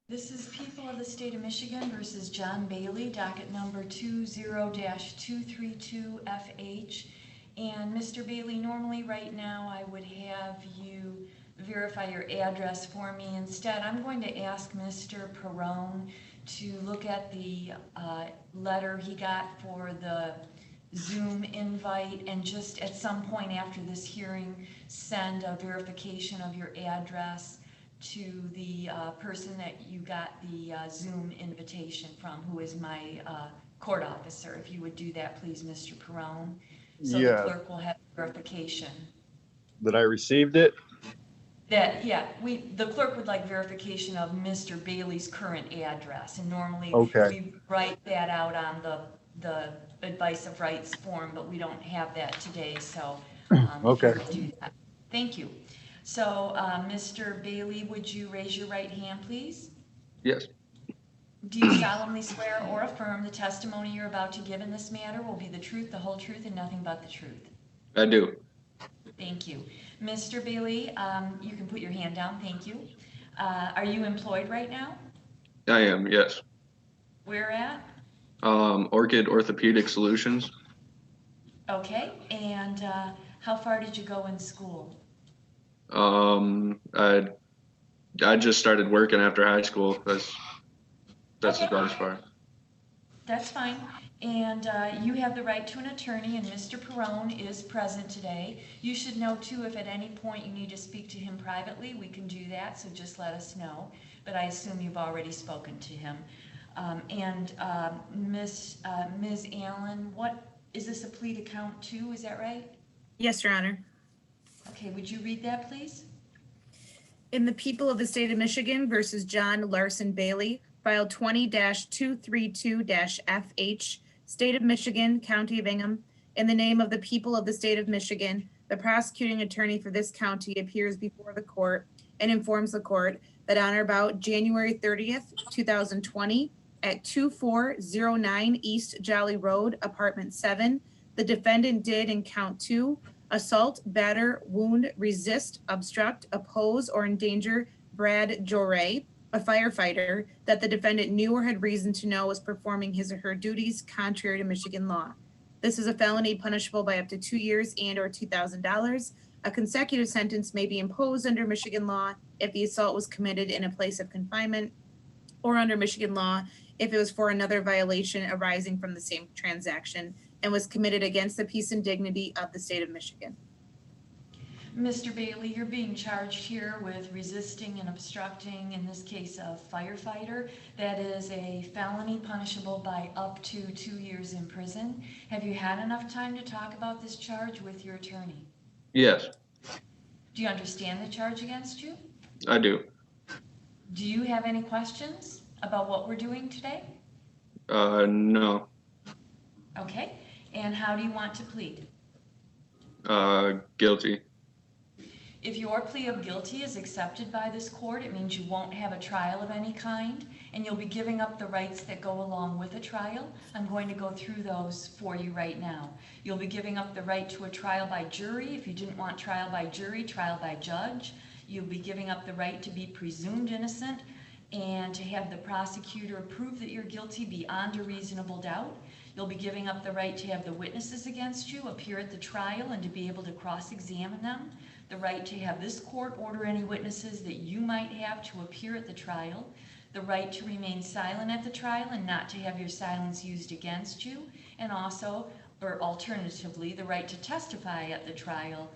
This is People of the State of Michigan versus John Bailey, docket number 20-232FH. And Mr. Bailey, normally right now I would have you verify your address for me. Instead, I'm going to ask Mr. Perrone to look at the letter he got for the Zoom invite and just at some point after this hearing, send a verification of your address to the person that you got the Zoom invitation from, who is my court officer. If you would do that, please, Mr. Perrone, so the Yeah, clerk will have verification. that I received it. That, yeah, the clerk would like verification of Mr. Bailey's current address, and normally Okay. we write that out on the advice of rights form, but we don't have that today, so if you Okay. would do that. Thank you. So, Mr. Bailey, would you raise your right hand, please? Yes, Do you solemnly swear or affirm the testimony you're about to give in this matter will be the truth, the whole truth, and nothing but the truth? I do. Thank you. Mr. Bailey, you can put your hand down, thank you. Are you employed right now? I am, yes. Where at? Orchid Orthopedic Solutions. Okay, and how far did you go in school? I just started working after high school. That's Okay. about as far. That's fine. And you have the right to an attorney, and Mr. Perrone is present today. You should know, too, if at any point you need to speak to him privately, we can do that, so just let us know. But I assume you've already spoken to him. Ms. Allen, is this a plea to count two, is that right? Yes, Your Honor. Okay, would you read that, please? In the People of the State of Michigan versus John Larson Bailey, file 20-232-FH, State of Michigan, County of Hingham, in the name of the people of the State of Michigan, the prosecuting attorney for this county appears before the court and informs the court that on or about January 30th, 2020, at 2409 East Jolly Road, Apartment 7, the defendant did in count 2 assault, batter, wound, resist, obstruct, oppose, or endanger Brad Joray, a firefighter that the defendant knew or had reason to know was performing his or her duties contrary to Michigan law. This is a felony punishable by up to 2 years and or $2,000. A consecutive sentence may be imposed under Michigan law if the assault was committed in a place of confinement, or under Michigan law if it was for another violation arising from the same transaction and was committed against the peace and dignity of the state of Michigan. Mr. Bailey, you're being charged here with resisting and obstructing, in this case a firefighter. That is a felony punishable by up to 2 years in prison. Have you had enough time to talk about this charge with your attorney? Yes, Do you understand the charge against you? I do. Do you have any questions about what we're doing today? No. Okay, and how do you want to plead? Guilty. If your plea of guilty is accepted by this court, it means you won't have a trial of any kind, and you'll be giving up the rights that go along with a trial. I'm going to go through those for you right now. You'll be giving up the right to a trial by jury. If you didn't want trial by jury, trial by judge. You'll be giving up the right to be presumed innocent and to have the prosecutor prove that you're guilty beyond a reasonable doubt. You'll be giving up the right to have the witnesses against you appear at the trial and to be able to cross-examine them. The right to have this court order any witnesses that you might have to appear at the trial. The right to remain silent at the trial and not to have your silence used against you. And also, or alternatively, the right to testify at the trial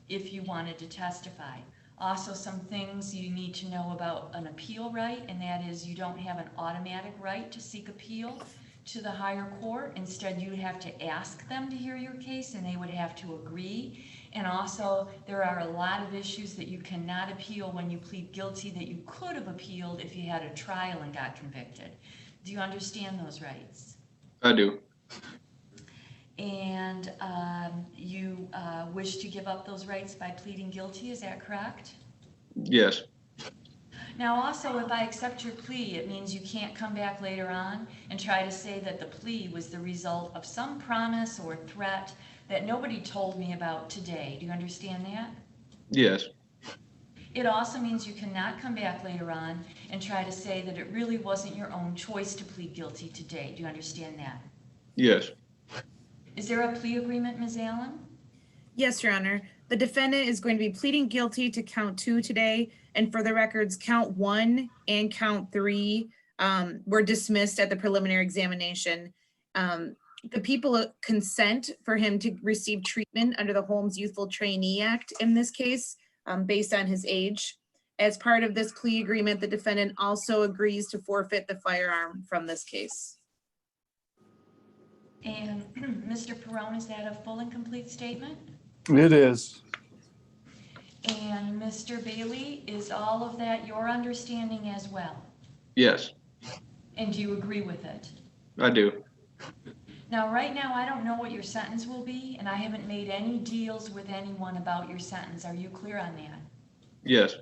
if you wanted to testify. Also, some things you need to know about an appeal right, and that is you don't have an automatic right to seek appeal to the higher court. Instead, you would have to ask them to hear your case, and they would have to agree. And also, there are a lot of issues that you cannot appeal when you plead guilty that you could have appealed if you had a trial and got convicted. Do you understand those rights? I do. And you wish to give up those rights by pleading guilty, is that correct? Yes. Now also, if I accept your plea, it means you can't come back later on and try to say that the plea was the result of some promise or threat that nobody told me about today. Do you understand that? Yes. It also means you cannot come back later on and try to say that it really wasn't your own choice to plead guilty today. Do you understand that? Yes. Is there a plea agreement, Ms. Allen? Yes, Your Honor. The defendant is going to be pleading guilty to count 2 today, and for the records, count 1 and count 3 were dismissed at the preliminary examination. The people consent for him to receive treatment under the Holmes Youthful Trainee Act in this case, based on his age. As part of this plea agreement, the defendant also agrees to forfeit the firearm from this case. And Mr. Perone, is that a full and complete statement? It is. And Mr. Bailey, is all of that your understanding as well? Yes, And do you agree with it? I do. Now, right now, I don't know what your sentence will be, and I haven't made any deals with anyone about your sentence. Are you clear on that? Yes.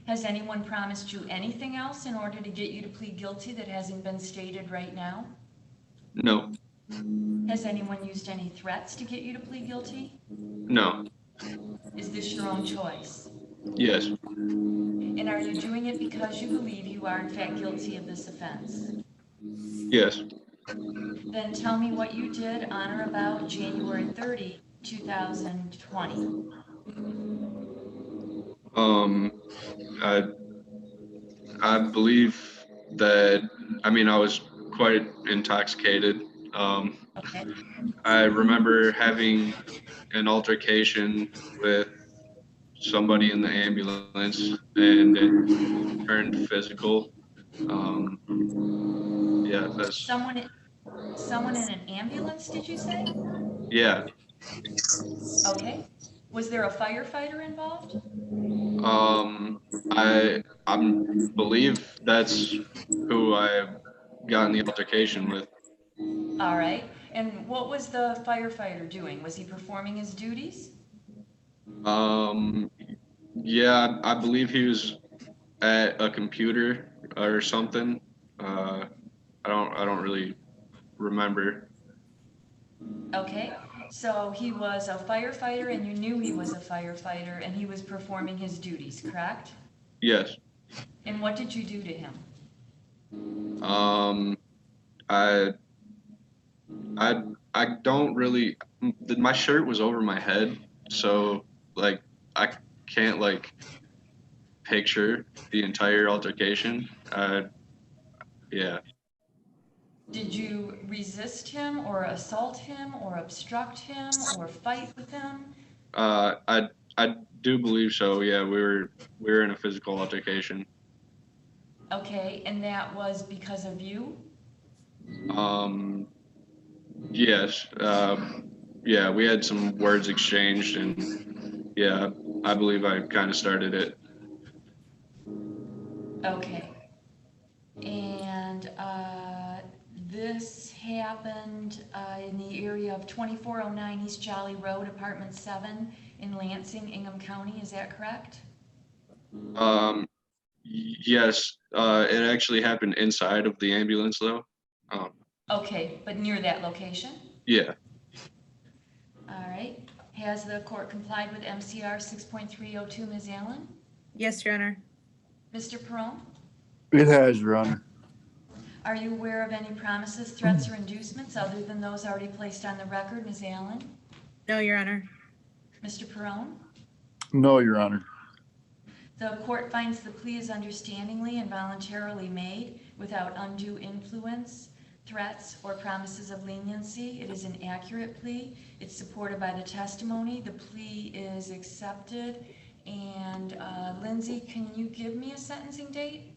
Has anyone promised you anything else in order to get you to plead guilty that hasn't been stated right now? No. Has anyone used any threats to get you to plead guilty? No. Is this your own choice? Yes. And are you doing it because you believe you are in fact guilty of this offense? Yes. Then tell me what you did on or about January 30, 2020. I believe that, I mean, I was quite intoxicated. Okay. I remember having an altercation with somebody in the ambulance and it turned physical. Yeah, that's, Someone in an ambulance, did you say? yeah. Okay. Was there a firefighter involved? I believe that's who I got in the altercation with. All right. And what was the firefighter doing? Was he performing his duties? Yeah, I believe he was at a computer or something. I don't really remember. Okay. So he was a firefighter and you knew he was a firefighter and he was performing his duties, correct? Yes. And what did you do to him? Um, I I don't really. My shirt was over my head, so like I can't like picture the entire altercation. Yeah. Did you resist him or assault him or obstruct him or fight with him? I do believe so. Yeah, we were in a physical altercation. Okay, and that was because of you? Yes. Yeah, we had some words exchanged, and yeah, I believe I kind of started it. Okay. And this happened in the area of 2409 East Jolly Road, Apartment 7 in Lansing, Ingham County. Is that correct? Yes. It actually happened inside of the ambulance, though. Okay, but near that location? Yeah. All right. Has the court complied with MCR 6.302, Ms. Allen? Yes, Your Honor. Mr. Perone? It has, Your Honor. Are you aware of any promises, threats, or inducements other than those already placed on the record, Ms. Allen? No, Your Honor. Mr. Perone? No, Your Honor. The court finds the plea is understandingly and voluntarily made without undue influence, threats, or promises of leniency. It is an accurate plea. It's supported by the testimony. The plea is accepted. And Lindsay, can you give me a sentencing date?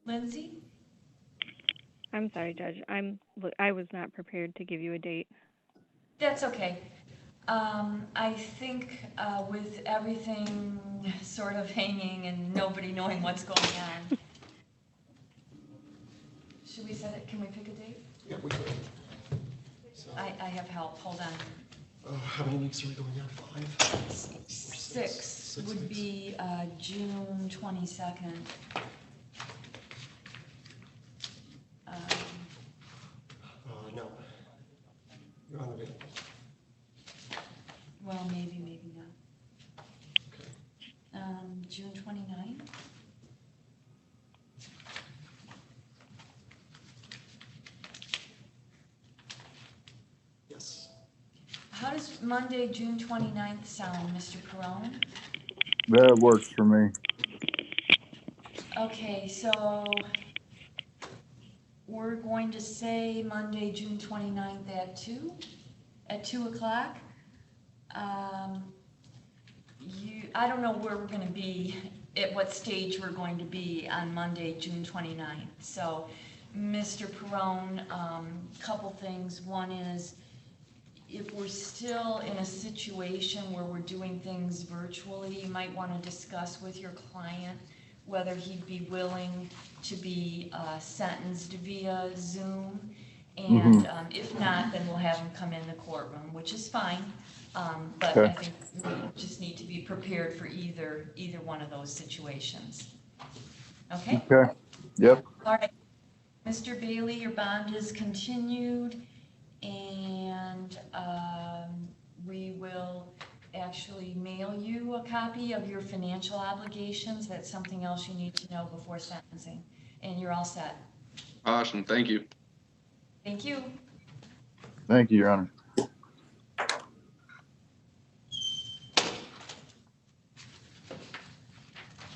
Lindsay? I'm sorry, Judge. I was not prepared to give you a date. That's okay. I think with everything sort of hanging and nobody knowing what's going on, Should we set it, can we pick a date? Yeah, we could. So, I have help, hold on. how many weeks are we going on? 5? Six 6 would weeks. be June 22nd. No. You're unavailable. Well, maybe not. Okay. June 29th? Yes. How does Monday, June 29th sound, Mr. Perone? That works for me. Okay, so we're going to say Monday, June 29th at 2 o'clock. I don't know where we're gonna be, at what stage we're going to be on Monday, June 29th. So, Mr. Perone, couple things. One is, if we're still in a situation where we're doing things virtually, you might want to discuss with your client whether he'd be willing to be sentenced via Zoom. And if not, then we'll have him come in the courtroom, which is fine. But I think we just need to be prepared for either one of those situations. Okay? Okay. Yep. All right. Mr. Bailey, your bond is continued, and we will actually mail you a copy of your financial obligations. That's something else you need to know before sentencing. And you're all set. Awesome, thank you. Thank you. Thank you, Your Honor.